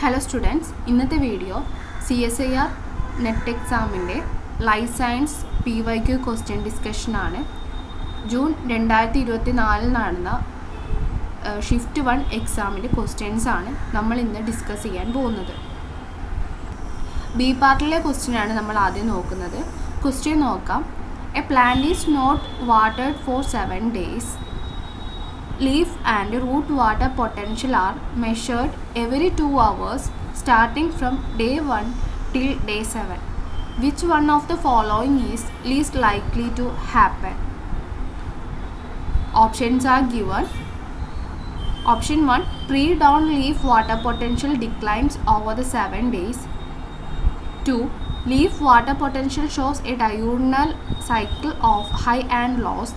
Hello students, ഇന്നത്തെ video CSIR net എക്സാമിൻ്റെ life science PYQ question discussion ആണ്. June 2024 നടന്ന ഷിഫ്റ്റ് 1 എക്സാമിൻ്റെ ക്വസ്റ്റ്യൻസ് ആണ് നമ്മൾ ഇന്ന് ഡിസ്കസ് ചെയ്യാൻ പോകുന്നത്. ബി പാർട്ടിലെ ക്വസ്റ്റ്യൻ ആണ് നമ്മൾ ആദ്യം നോക്കുന്നത്. ക്വസ്റ്റ്യൻ നോക്കാം. A plant is not watered for 7 days. Leaf and root water potential are measured every 2 hours starting from day 1 till day 7. Which one of the following is least likely to happen? Options are given. Option 1, pre-dawn leaf water potential declines over the 7 days. 2, leaf water potential shows a diurnal cycle of high and lows.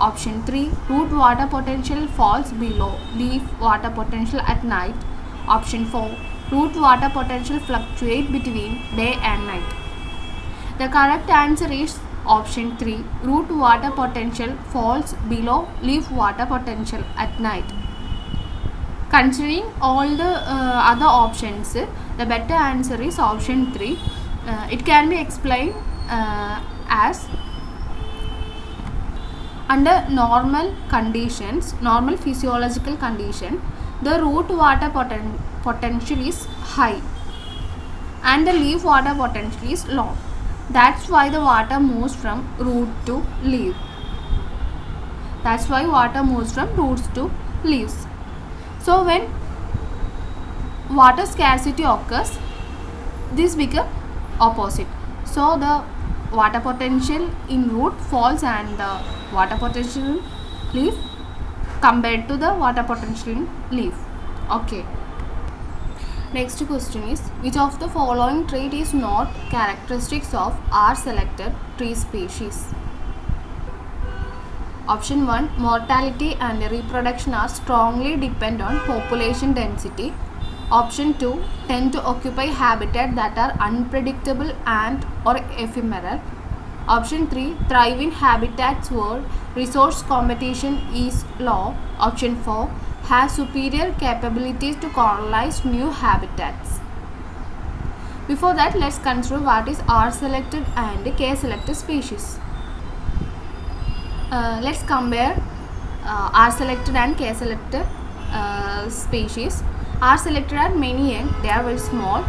Option 3, root water potential falls below leaf water potential at night. Option 4, root water potential fluctuate between day and night. The correct answer is option 3, root water potential falls below leaf water potential at night. Considering all the other options, the better answer is option 3. It can be explained as under normal conditions, normal physiological condition, the root water potential is high and the leaf water potential is low. That's why the water moves from root to leaf. That's why water moves from roots to leaves. So when water scarcity occurs, this becomes opposite. So the water potential in root falls and the water potential in leaf compared to the water potential in leaf. Okay. Next question is, which of the following trait is not characteristics of R-selected tree species? Option 1, mortality and reproduction are strongly depend on population density. Option 2, tend to occupy habitat that are unpredictable and or ephemeral. Option 3, thrive in habitats where resource competition is low. Option 4, have superior capabilities to colonize new habitats. Before that, let's consider what is R-selected and K-selected species. Let's compare R-selected and K-selected species. R-selected are many young, they are very small,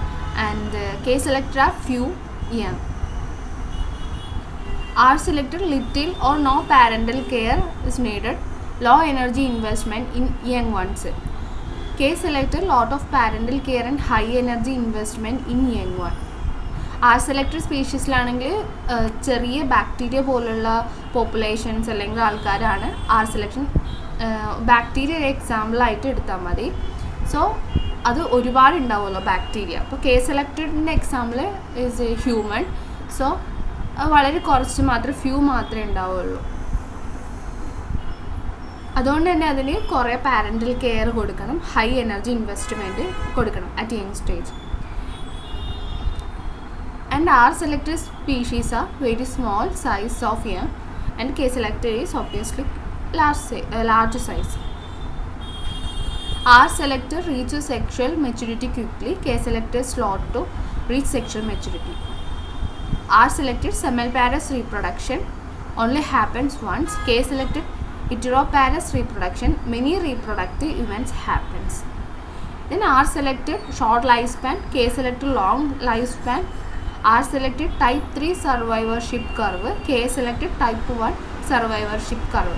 and K-selected are few young. R-selected, little or no parental care is needed, low energy investment in young ones. K-selected, lot of parental care and high energy investment in young one. R-selected സ്പീഷീസിലാണെങ്കിൽ ചെറിയ bacteria പോലുള്ള populations അല്ലെങ്കിൽ ആൾക്കാരാണ് R-സെലക്ഷൻ bacteria എക്സാമ്പിളായിട്ട് എടുത്താൽ മതി. So അത് ഒരുപാട് ഉണ്ടാവുമല്ലോ bacteria. അപ്പോൾ K-സെലക്റ്റഡിൻ്റെ example is a human. So വളരെ കുറച്ച് മാത്രമേ ഫ്യൂ മാത്രമേ ഉണ്ടാവുള്ളൂ. അതുകൊണ്ട് തന്നെ അതിന് കുറേ പാരൻ്റൽ കെയർ കൊടുക്കണം, ഹൈ എനർജി ഇൻവെസ്റ്റ്മെൻറ്റ് കൊടുക്കണം at young stage. And R-selected species are very small size of young and K-selected is obviously large size. R-selected reaches sexual maturity quickly, K-selected slow to reach sexual maturity. R-selected semelparous reproduction only happens once, K-selected heteroparous reproduction many reproductive events happens. Then R-selected short lifespan, K-selected long lifespan. R-selected type 3 survivorship curve, K-selected type 1 survivorship curve.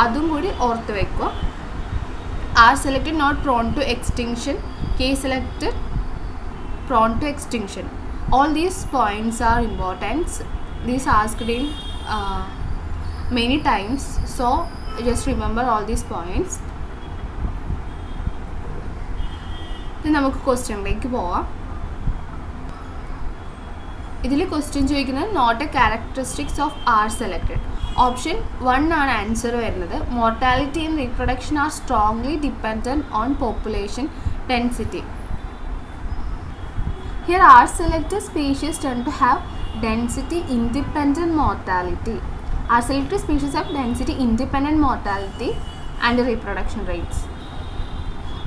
അതും കൂടി ഓർത്ത് വെക്കുക. R-selected not prone to extinction, K-selected prone to extinction. All these points are important. These asked in many times, so just remember all these points. ഇനി നമുക്ക് ക്വസ്റ്റ്യനിലേക്ക് പോവാം. ഇതിൽ question ചോദിക്കുന്നത് not a characteristics of R-selected. Option 1 ആണ് answer വരുന്നത്. Mortality and reproduction are strongly dependent on population density. Here R-selected species tend to have density independent mortality. R-selected species have density independent mortality and reproduction rates.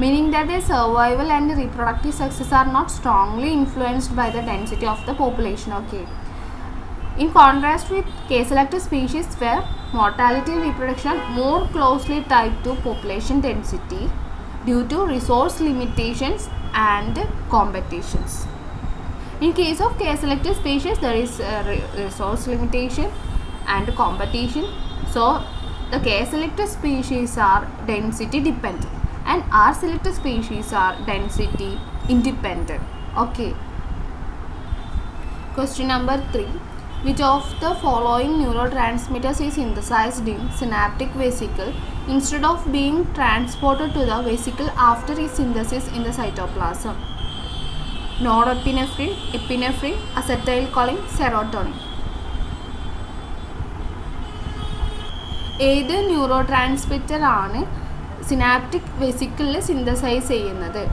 meaning that their survival and reproductive success are not strongly influenced by the density of the population. Okay. In contrast with K-selected species where mortality and reproduction are more closely tied to population density due to resource limitations and competitions. In case of K-selected species, there is resource limitation and competition. So, the K-selected species are density dependent and R-selected species are density independent. Okay. Question number 3. Which of the following neurotransmitters is synthesized in synaptic vesicle instead of being transported to the vesicle after its synthesis in the cytoplasm? Norepinephrine, epinephrine, acetylcholine, serotonin. ഏത് neuro transmitter ആണ് synaptic വെസിക്കിളിൽ synthesise ചെയ്യുന്നത്?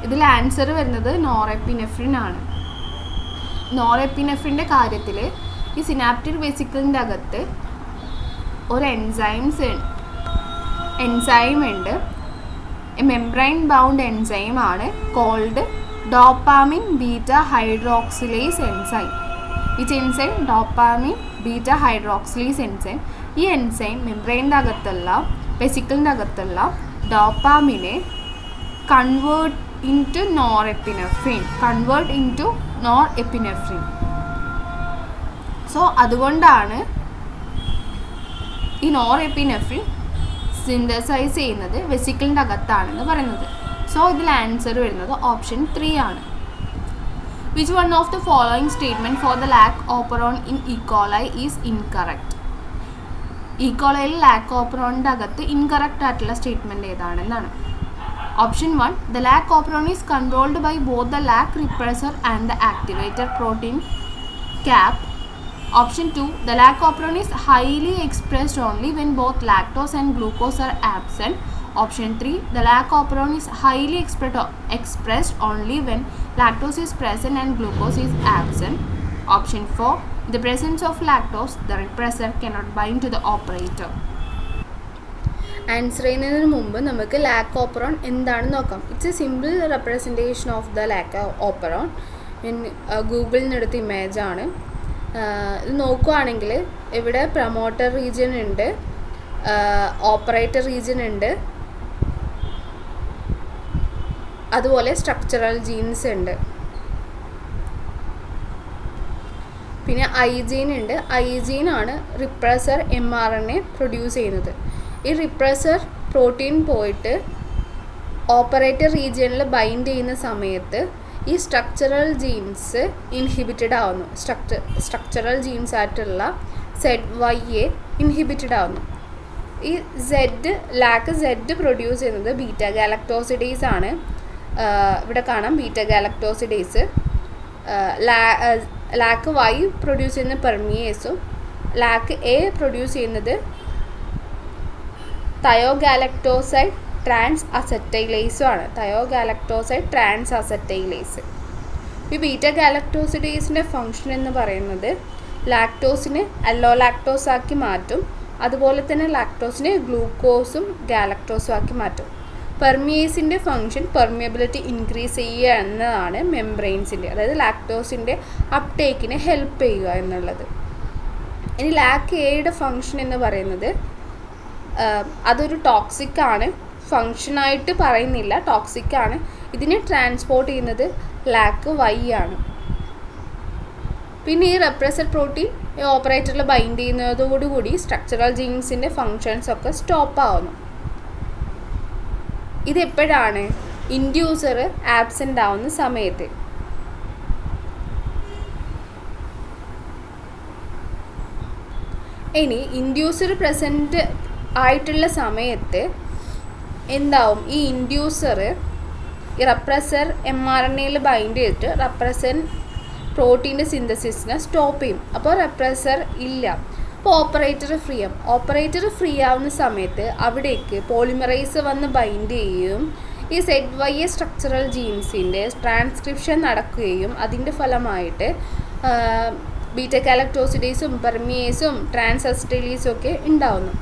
ഇതിൽ answer വരുന്നത് norepinephrine ആണ്. നോറെപ്പിനെഫ്രിൻ്റെ കാര്യത്തിൽ ഈ synaptic വെസിക്കിളിൻ്റെ അകത്ത് ഒരു എൻസൈം ഉണ്ട്. മെംബ്രെയിൻ ബൗണ്ട് എൻസൈം ആണ് called dopamine beta hydroxylase enzyme. Which enzyme? Dopamine beta hydroxylase enzyme. ഈ എൻസൈം മെംബ്രെയിൻ്റെ അകത്തുള്ള വെസിക്കിളിൻ്റെ അകത്തുള്ള ഡോപ്പാമിനെ convert into norepinephrine, convert into norepinephrine. So അതുകൊണ്ടാണ് ഈ നോറെപ്പിനെഫ്രിൻ സിന്തസൈസ് ചെയ്യുന്നത് വെസിക്കിളിൻ്റെ അകത്താണെന്ന് പറയുന്നത്. സോ ഇതിൽ ആൻസർ വരുന്നത് ഓപ്ഷൻ 3 ആണ്. Which one of the following statement for the lac operon in E. coli is incorrect? E. coliയിൽ ലാക് ഓപ്പറോണിൻ്റെ അകത്ത് ഇൻകറക്റ്റ് ആയിട്ടുള്ള സ്റ്റേറ്റ്മെൻറ്റ് ഏതാണെന്നാണ്. Option 1. The lac operon is controlled by both the lac repressor and the activator protein cap. Option 2. The lac operon is highly expressed only when both lactose and glucose are absent. Option 3. The lac operon is highly expressed only when lactose is present and glucose is absent. Option 4. In the presence of lactose, the repressor cannot bind to the operator. Answer ചെയ്യുന്നതിന് മുമ്പ് നമുക്ക് lac operon എന്താണെന്ന് നോക്കാം. It's A simple representation of the lac operon. ഗൂഗിളിൽ നിന്നെടുത്ത ഇമേജാണ്. ഇത് നോക്കുകയാണെങ്കിൽ ഇവിടെ പ്രൊമോട്ടർ റീജിയൻ ഉണ്ട്, ഓപ്പറേറ്റർ റീജിയൻ ഉണ്ട്, അതുപോലെ സ്ട്രക്ചറൽ ജീൻസ് ഉണ്ട്, പിന്നെ ഐജീൻ ഉണ്ട്. ഐജീനാണ് റിപ്രസർ mRNA പ്രൊഡ്യൂസ് ചെയ്യുന്നത്. ഈ റിപ്രസർ പ്രോട്ടീൻ പോയിട്ട് ഓപ്പറേറ്റർ റീജിയനിൽ ബൈൻഡ് ചെയ്യുന്ന സമയത്ത് ഈ സ്ട്രക്ചറൽ ജീൻസ് ഇൻഹിബിറ്റഡ് ആവുന്നു. സ്ട്രക്ചറൽ ജീൻസ് ആയിട്ടുള്ള ZYA ഇൻഹിബിറ്റഡ് ആവുന്നു. ഈ ലാക് Z പ്രൊഡ്യൂസ് ചെയ്യുന്നത് ബീറ്റ ഗാലക്ടോസിഡേസ് ആണ്. ഇവിടെ കാണാം beta galactosidase. Lac Y produce ചെയ്യുന്ന പെർമിയേസും ലാക് A പ്രൊഡ്യൂസ് ചെയ്യുന്നത് തയോഗാലക്ടോസൈഡ് ട്രാൻസ് അസറ്റൈലേസും ആണ്. തയോഗാലക്ടോസൈഡ് ട്രാൻസ് അസറ്റൈലേസ്. ഈ ബീറ്റ ഗാലക്ടോസിഡേസിൻ്റെ ഫങ്ഷൻ എന്ന് പറയുന്നത് ലാക്ടോസിനെ അല്ലോലാക്ടോസ് ആക്കി മാറ്റും. അതുപോലെ തന്നെ ലാക്ടോസിനെ ഗ്ലൂക്കോസും ഗാലക്ടോസും ആക്കി മാറ്റും. പെർമിയേസിൻ്റെ ഫങ്ഷൻ പെർമിയബിലിറ്റി ഇൻക്രീസ് ചെയ്യുക എന്നതാണ് മെംബ്രെയിൻസിൻ്റെ, അതായത് ലാക്ടോസിൻ്റെ അപ്ടേക്കിനെ ഹെൽപ്പ് ചെയ്യുക എന്നുള്ളത്. ഇനി ലാക് എയുടെ ഫങ്ഷൻ എന്ന് പറയുന്നത് അതൊരു ടോക്സിക്കാണ്. ഫങ്ഷനായിട്ട് പറയുന്നില്ല, ടോക്സിക്കാണ്. ഇതിനെ ട്രാൻസ്പോർട്ട് ചെയ്യുന്നത് ലാക് Y ആണ്. പിന്നെ ഈ റെപ്രസർ പ്രോട്ടീൻ ഈ ഓപ്പറേറ്ററിൽ ബൈൻഡ് ചെയ്യുന്നതോടുകൂടി സ്ട്രക്ചറൽ ജീൻസിൻ്റെ ഫങ്ഷൻസ് ഒക്കെ സ്റ്റോപ്പ് ആവുന്നു. ഇതെപ്പോഴാണ്? ഇൻഡ്യൂസർ ആബ്സെൻ്റ് ആവുന്ന സമയത്ത്. ഇനി ഇൻഡ്യൂസർ പ്രസൻറ്റ് ആയിട്ടുള്ള സമയത്ത് എന്താവും? ഈ ഇൻഡ്യൂസർ ഈ റെപ്രസർ mRNAയിൽ ബൈൻഡ് ചെയ്തിട്ട് റെപ്രസൻ പ്രോട്ടീൻ്റെ സിന്തസിസിനെ സ്റ്റോപ്പ് ചെയ്യും. അപ്പോൾ റെപ്രസർ ഇല്ല. അപ്പോൾ ഓപ്പറേറ്റർ ഫ്രീ ആവും. ഓപ്പറേറ്റർ ഫ്രീ ആവുന്ന സമയത്ത് അവിടേക്ക് പോളിമറൈസ് വന്ന് ബൈൻഡ് ചെയ്യുകയും ഈ ZYA സ്ട്രക്ചറൽ ജീൻസിൻ്റെ ട്രാൻസ്ക്രിപ്ഷൻ നടക്കുകയും അതിൻ്റെ ഫലമായിട്ട് ബീറ്റ ഗാലക്ടോസിഡേസും പെർമിയേസും ട്രാൻസ് അസറ്റൈലേസും ഒക്കെ ഉണ്ടാവുന്നു.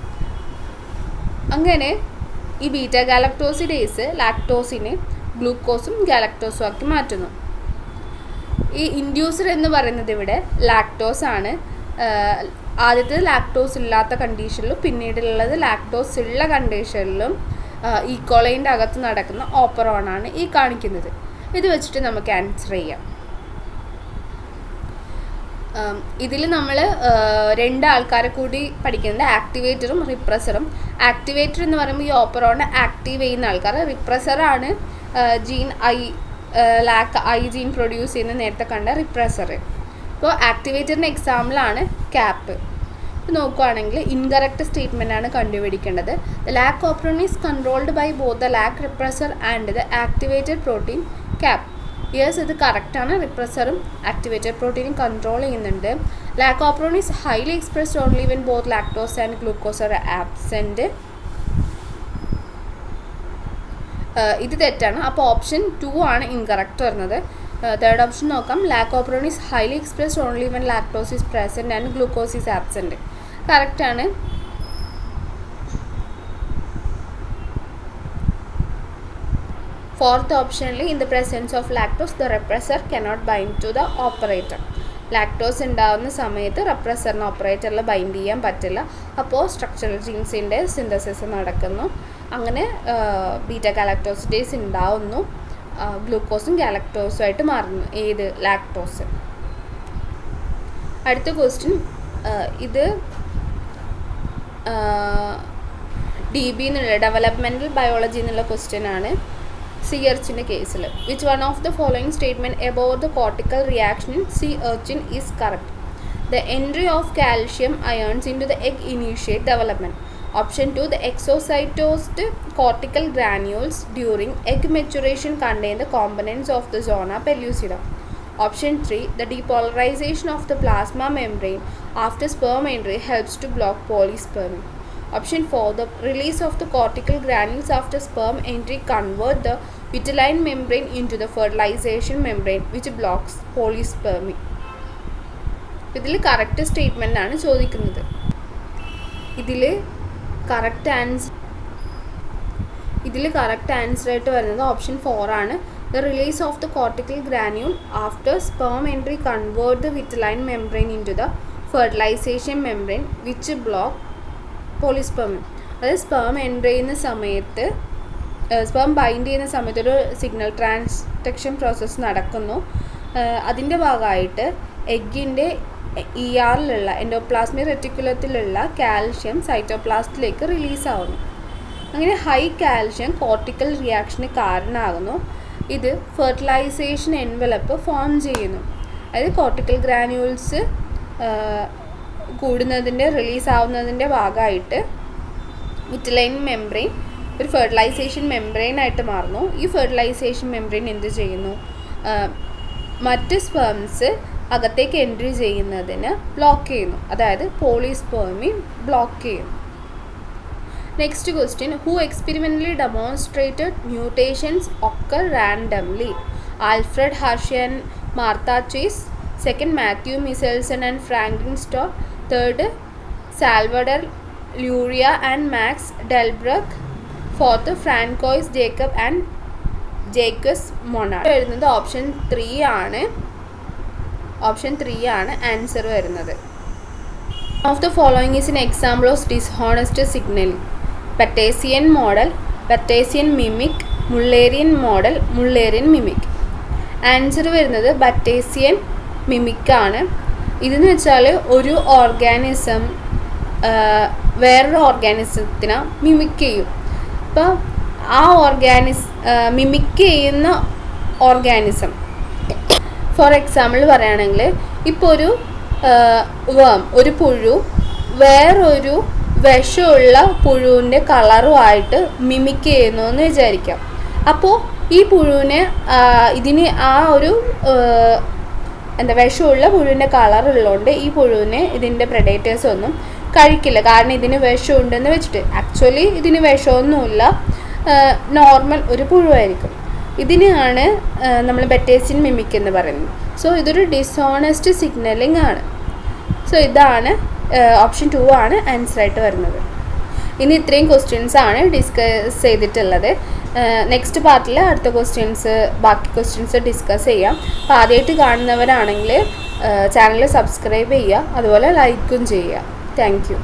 അങ്ങനെ ഈ ബീറ്റ ഗാലക്ടോസിഡേസ് ലാക്ടോസിനെ ഗ്ലൂക്കോസും ഗാലക്ടോസും ആക്കി മാറ്റുന്നു. ഈ ഇൻഡ്യൂസർ എന്ന് പറയുന്നത് ഇവിടെ ലാക്ടോസ് ആണ്. ആദ്യത്തെ ലാക്ടോസ് ഇല്ലാത്ത കണ്ടീഷനിലും പിന്നീടുള്ളത് ലാക്ടോസ് ഉള്ള കണ്ടീഷനിലും ഈക്കോളൈൻ്റെ അകത്ത് നടക്കുന്ന ഓപ്പറോണാണ് ഈ കാണിക്കുന്നത്. ഇത് വെച്ചിട്ട് നമുക്ക് ആൻസർ ചെയ്യാം. ഇതിൽ നമ്മൾ 2 ആൾക്കാരെ കൂടി പഠിക്കുന്നത്, ആക്ടിവേറ്ററും റിപ്രസറും. ആക്ടിവേറ്റർ എന്ന് പറയുമ്പോൾ ഈ ഓപ്പറോണെ ആക്റ്റീവ് ചെയ്യുന്ന ആൾക്കാർ. റിപ്രസറാണ് ജീൻ ഐ ജീൻ പ്രൊഡ്യൂസ് ചെയ്യുന്ന നേരത്തെ കണ്ട റിപ്രസർ. ഇപ്പോൾ ആക്ടിവേറ്ററിൻ്റെ എക്സാമ്പിളാണ് ക്യാപ്പ്. ഇപ്പോൾ നോക്കുകയാണെങ്കിൽ ഇൻകറക്റ്റ് സ്റ്റേറ്റ്മെൻ്റ് ആണ് കണ്ടുപിടിക്കേണ്ടത്. The lac operon is controlled by both the lac repressor and the activated protein cap. Yes, ഇത് കറക്റ്റാണ്. റിപ്രസറും ആക്ടിവേറ്റഡ് പ്രോട്ടീനും കൺട്രോൾ ചെയ്യുന്നുണ്ട്. Lac operon is highly expressed only when both lactose and glucose are absent. ഇത് തെറ്റാണ്. അപ്പോൾ option 2 ആണ് incorrect വരുന്നത്. തേർഡ് ഓപ്ഷൻ നോക്കാം. Lac operon is highly expressed only when lactose is present and glucose is absent. കറക്റ്റാണ്. Fourth ഓപ്ഷനിൽ in the presence of lactose the repressor cannot bind to the operator. Lactose ഉണ്ടാകുന്ന സമയത്ത് റെപ്രസറിന് ഓപ്പറേറ്ററിൽ bind ചെയ്യാൻ പറ്റില്ല. അപ്പോൾ structural ജീൻസിൻ്റെ synthesis നടക്കുന്നു. അങ്ങനെ beta galactosidase ഉണ്ടാവുന്നു. ഗ്ലൂക്കോസും ഗാലക്ടോസും ആയിട്ട് മാറുന്നു. ഏത്? ലാക്ടോസ്. അടുത്ത ക്വസ്റ്റ്യൻ, ഇത് DB എന്നുള്ള ഡെവലപ്മെൻറ്റൽ ബയോളജി എന്നുള്ള ക്വസ്റ്റ്യൻ ആണ്. Sea urchin കേസിൽ which one of the following statement about the cortical reaction in sea urchin is correct? The entry of calcium ions into the egg initiate development. Option 2, the exocytosed cortical granules during egg maturation contain the components of the zona pellucida. Option 3, the depolarization of the plasma membrane after sperm entry helps to block polyspermy. Option 4, the release of the cortical granules after sperm entry convert the vitelline membrane into the fertilization membrane which blocks polyspermy. ഇതിൽ correct statement ആണ് ചോദിക്കുന്നത്. ഇതിൽ correct answer ആയിട്ട് വരുന്നത് option 4 ആണ്. The release of the cortical granule after sperm entry convert the vitelline membrane into the fertilization membrane which block പോളിസ്പെർമി. അതായത് sperm enter ചെയ്യുന്ന സമയത്ത്, സ്പെർം ബൈൻഡ് ചെയ്യുന്ന സമയത്ത് ഒരു സിഗ്നൽ ട്രാൻസ്ഡക്ഷൻ പ്രോസസ്സ് നടക്കുന്നു. അതിൻ്റെ ഭാഗമായിട്ട് എഗ്ഗിൻ്റെ ERലുള്ള എൻഡോപ്ലാസ്മിക് റെറ്റിക്കുലത്തിലുള്ള കാൽഷ്യം സൈറ്റോപ്ലാസ്റ്റിലേക്ക് റിലീസാവുന്നു. അങ്ങനെ ഹൈ കാൽഷ്യം കോർട്ടിക്കൽ റിയാക്ഷന് കാരണമാകുന്നു. ഇത് ഫെർട്ടിലൈസേഷൻ എൻവലപ്പ് ഫോം ചെയ്യുന്നു. അതായത് കോർട്ടിക്കൽ ഗ്രാനുവൽസ് കൂടുന്നതിൻ്റെ റിലീസാവുന്നതിൻ്റെ ഭാഗമായിട്ട് വിറ്റലൈൻ മെംബ്രെയിൻ ഒരു ഫെർട്ടിലൈസേഷൻ മെംബ്രെയിനായിട്ട് മാറുന്നു. ഈ ഫെർട്ടിലൈസേഷൻ മെംബ്രെയിൻ എന്ത് ചെയ്യുന്നു? മറ്റ് സ്പെർംസ് അകത്തേക്ക് എൻട്രി ചെയ്യുന്നതിന് ബ്ലോക്ക് ചെയ്യുന്നു. അതായത് പോളിസ്പെർമി ബ്ലോക്ക് ചെയ്യുന്നു. Next question, who experimentally demonstrated mutations occur randomly? Alfred Hershey and Martha Chase. Second, Matthew Meselson and Franklin Stahl. Third, Salvador Luria and Max Delbruck. Fourth, Francois Jacob and Jacques Monod. വരുന്നത് option 3 ആണ്. Option 3 ആണ് answer വരുന്നത്. Of the following is an example of dishonest signalling. Batesian model, Batesian mimic, Mullerian model, Mullerian mimic. Answer വരുന്നത് Batesian മിമിക്കാണ്. ഇതെന്ന് വെച്ചാൽ ഒരു organism വേറൊരു ഓർഗാനിസത്തിനെ mimic ചെയ്യും. അപ്പോൾ ആ മിമിക് ചെയ്യുന്ന ഓർഗാനിസം, ഫോർ എക്സാമ്പിൾ പറയുകയാണെങ്കിൽ ഇപ്പോൾ ഒരു ഒരു പുഴു വേറൊരു വിഷമുള്ള പുഴുവിൻ്റെ കളറുമായിട്ട് മിമിക് ചെയ്യുന്നു എന്ന് വിചാരിക്കാം. അപ്പോൾ ഈ പുഴുവിനെ ഇതിന് ആ ഒരു വിഷമുള്ള പുഴുവിൻ്റെ കളറുള്ളതുകൊണ്ട് ഈ പുഴുവിനെ ഇതിൻ്റെ പ്രെഡേറ്റേഴ്സ് ഒന്നും കഴിക്കില്ല. കാരണം ഇതിന് വിഷമുണ്ടെന്ന് വെച്ചിട്ട് ആക്ച്വലി ഇതിന് വിഷമൊന്നുമില്ല, നോർമൽ ഒരു പുഴുവായിരിക്കും. ഇതിനെയാണ് നമ്മൾ ബറ്റേസിയൻ മിമിക് എന്ന് പറയുന്നത്. സോ ഇതൊരു ഡിസോണസ്റ്റ് സിഗ്നലിംഗ് ആണ്. സോ ഇതാണ് ഓപ്ഷൻ 2 ആണ് ആൻസർ ആയിട്ട് വരുന്നത്. ഇനി ഇത്രയും ക്വസ്റ്റ്യൻസ് ആണ് ഡിസ്കസ് ചെയ്തിട്ടുള്ളത്. നെക്സ്റ്റ് പാർട്ടിൽ അടുത്ത ബാക്കി ക്വസ്റ്റ്യൻസ് ഡിസ്കസ് ചെയ്യാം. അപ്പോൾ ആദ്യമായിട്ട് കാണുന്നവരാണെങ്കിൽ ചാനൽ സബ്സ്ക്രൈബ് ചെയ്യുക, അതുപോലെ ലൈക്കും ചെയ്യുക. Thank you.